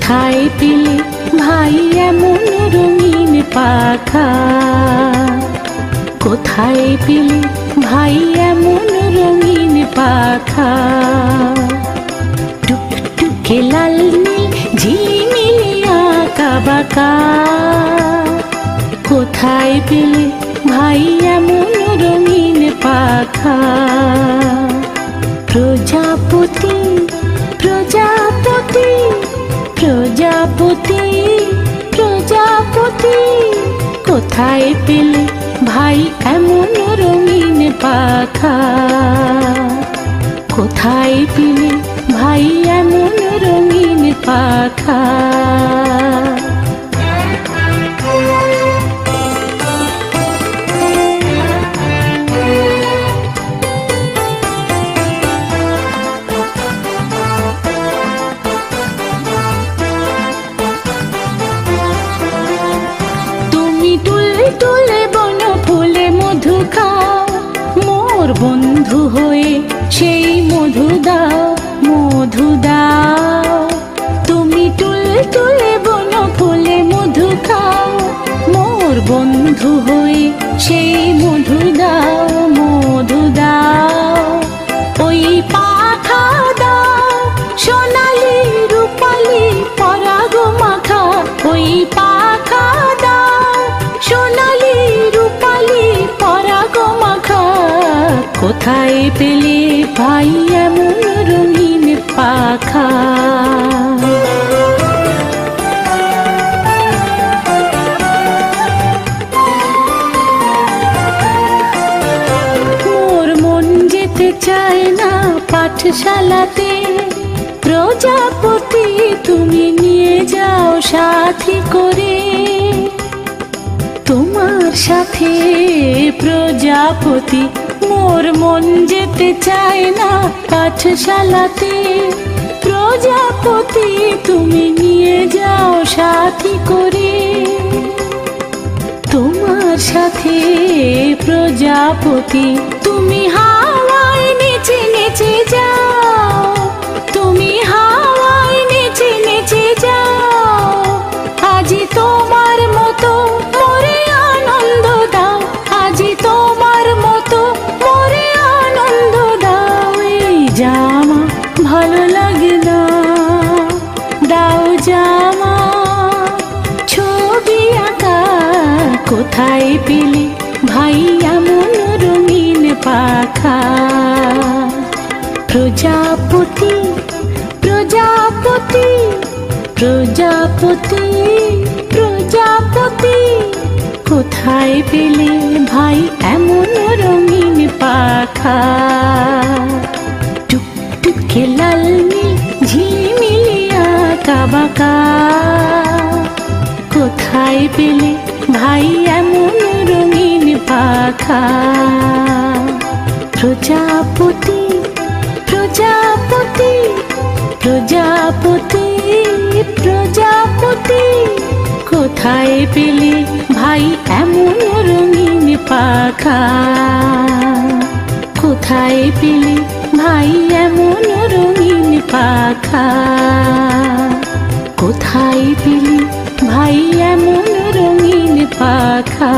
কোথায় পেলে ভাই এমন রঙিন পাখা? কোথায় পেলে ভাই এমন রঙিন পাখা? টুকটুকে লাল নীল ঝিলমিলি আঁকা বাঁকা। কোথায় পেলে ভাই এমন রঙিন পাখা? প্রজাপতি প্রজাপতি প্রজাপতি প্রজাপতি, কোথায় পেলে ভাই এমন রঙিন পাখা? কোথায় পেলে ভাই এমন রঙিন পাখা? তুলে বন ফুলে মধু খাও, মোর বন্ধু হয়ে সেই মধু দাও, মধু দাও। তুমি তুলে বন ফুলে মধু খাও, মোর বন্ধু হয়ে সেই মধু দাও, মধু দাও। ওই পাখা দাও সোনালি রূপালি পরাগ মাখা, ওই পাখা দাও সোনালি রূপালি পরাগ মাখা। কোথায় পেলে ভাই এমন রঙিন পাখা? মোর মন যেতে চায় না পাঠশালাতে, প্রজাপতি তুমি নিয়ে যাও সাথী করে। তোমার সাথে প্রজাপতি, মোর মন যেতে চায় না পাঠশালাতে, প্রজাপতি তুমি নিয়ে যাও সাথী করে। তোমার সাথে প্রজাপতি তুমি হাওয়ায় নেচে নেচে যাও, তুমি হাওয়ায় নেচে নেচে যাও। আজি তোমার মতো মোরে আনন্দ দাও, আজি তোমার মতো মোরে আনন্দ দাও। এই জামা ভালো লাগে না, দাও জামা ছবি আঁকা। কোথায় পেলে ভাই এমন রঙিন পাখা? প্রজাপতি প্রজাপতি প্রজাপতি প্রজাপতি, কোথায় পেলে ভাই এমন রঙিন পাখা? টুকটুকে লাল নীল ঝিলমিলি আঁকা বাঁকা। কোথায় পেলে ভাই এমন রঙিন পাখা? প্রজাপতি প্রজাপতি প্রজাপতি প্রজাপতি, কোথায় পেলে ভাই এমন রঙিন পাখা? কোথায় পেলে ভাই এমন রঙিন পাখা? কোথায় পেলে ভাই এমন রঙিন পাখা?